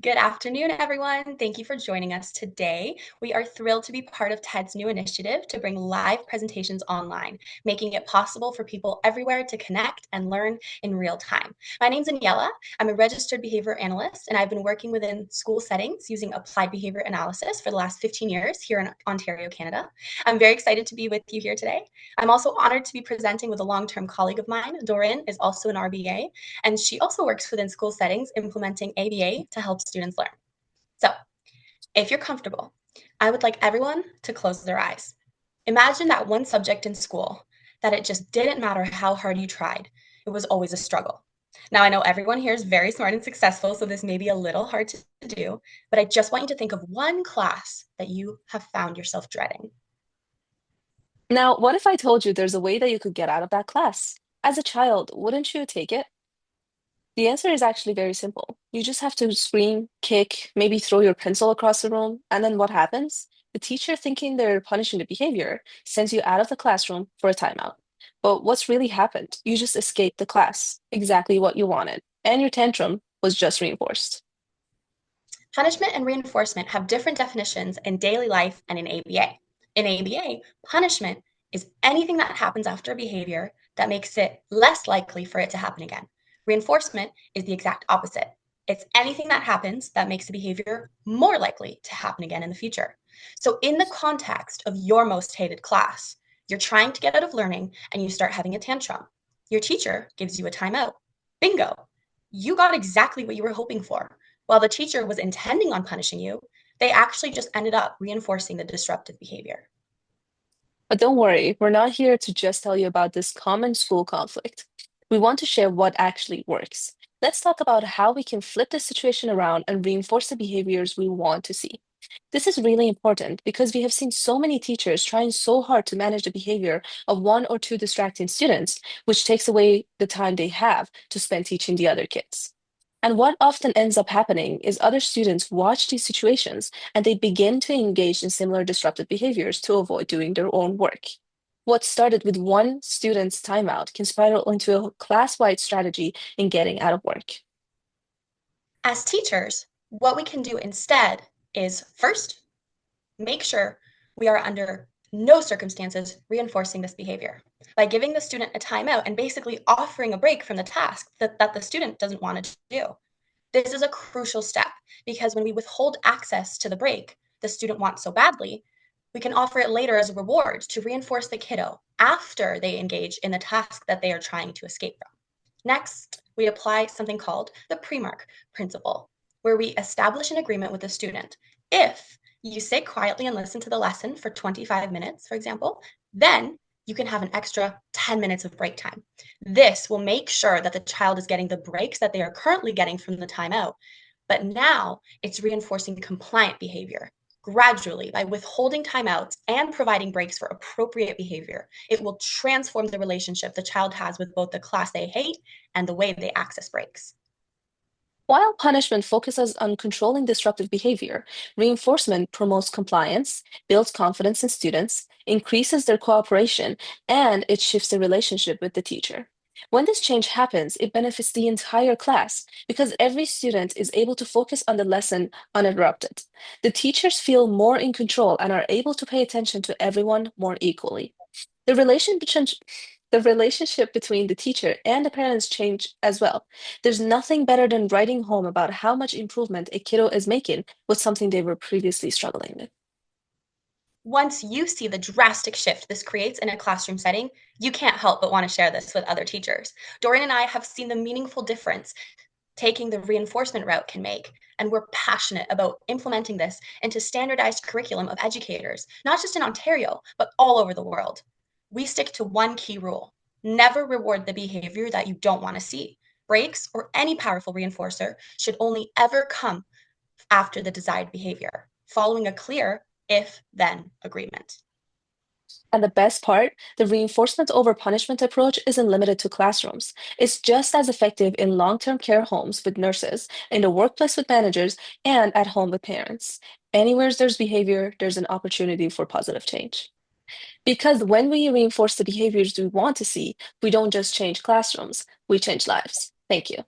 Good afternoon, everyone. Thank you for joining us today. We are thrilled to be part of TED's new initiative to bring live presentations online, making it possible for people everywhere to connect and learn in real time. My name's Aniela. I'm a registered behavior analyst, and I've been working within school settings using applied behavior analysis for the last 15 years here in Ontario, Canada. I'm very excited to be with you here today. I'm also honored to be presenting with a long-term colleague of mine. Doreen is also an RBA, and she also works within school settings implementing ABA to help students learn. So, if you're comfortable, I would like everyone to close their eyes. Imagine that one subject in school that it just didn't matter how hard you tried, it was always a struggle. Now, I know everyone here is very smart and successful, so this may be a little hard to do, but I just want you to think of one class that you have found yourself dreading. Now, what if I told you there's a way that you could get out of that class? As a child, wouldn't you take it? The answer is actually very simple. You just have to scream, kick, maybe throw your pencil across the room, and then what happens? The teacher, thinking they're punishing the behavior, sends you out of the classroom for a timeout. But what's really happened? You just escaped the class, exactly what you wanted, and your tantrum was just reinforced. Punishment and reinforcement have different definitions in daily life and in ABA. In ABA, punishment is anything that happens after a behavior that makes it less likely for it to happen again. Reinforcement is the exact opposite. It's anything that happens that makes the behavior more likely to happen again in the future. So, in the context of your most hated class, you're trying to get out of learning and you start having a tantrum. Your teacher gives you a timeout. Bingo! You got exactly what you were hoping for. While the teacher was intending on punishing you, they actually just ended up reinforcing the disruptive behavior. But don't worry, we're not here to just tell you about this common school conflict. We want to share what actually works. Let's talk about how we can flip the situation around and reinforce the behaviors we want to see. This is really important because we have seen so many teachers trying so hard to manage the behavior of one or two distracting students, which takes away the time they have to spend teaching the other kids. And what often ends up happening is other students watch these situations and they begin to engage in similar disruptive behaviors to avoid doing their own work. What started with one student's timeout can spiral into a class-wide strategy in getting out of work. As teachers, what we can do instead is first, make sure we are under no circumstances reinforcing this behavior by giving the student a timeout and basically offering a break from the task that the student doesn't want to do. This is a crucial step because when we withhold access to the break the student wants so badly, we can offer it later as a reward to reinforce the kiddo after they engage in the task that they are trying to escape from. Next, we apply something called the pre-mark principle, where we establish an agreement with the student. If you sit quietly and listen to the lesson for 25 minutes, for example, then you can have an extra 10 minutes of break time. This will make sure that the child is getting the breaks that they are currently getting from the timeout, but now it's reinforcing compliant behavior. Gradually, by withholding timeouts and providing breaks for appropriate behavior, it will transform the relationship the child has with both the class they hate and the way they access breaks. While punishment focuses on controlling disruptive behavior, reinforcement promotes compliance, builds confidence in students, increases their cooperation, and it shifts the relationship with the teacher. When this change happens, it benefits the entire class because every student is able to focus on the lesson uninterrupted. The teachers feel more in control and are able to pay attention to everyone more equally. The relationship between the teacher and the parents change as well. There's nothing better than writing home about how much improvement a kiddo is making with something they were previously struggling with. Once you see the drastic shift this creates in a classroom setting, you can't help but want to share this with other teachers. Doreen and I have seen the meaningful difference taking the reinforcement route can make, and we're passionate about implementing this into standardized curriculum of educators, not just in Ontario, but all over the world. We stick to one key rule: never reward the behavior that you don't want to see. Breaks or any powerful reinforcer should only ever come after the desired behavior, following a clear if then agreement. And the best part, the reinforcement over punishment approach isn't limited to classrooms. It's just as effective in long-term care homes with nurses, in the workplace with managers, and at home with parents. Anywhere there's behavior, there's an opportunity for positive change. Because when we reinforce the behaviors we want to see, we don't just change classrooms, we change lives. Thank you.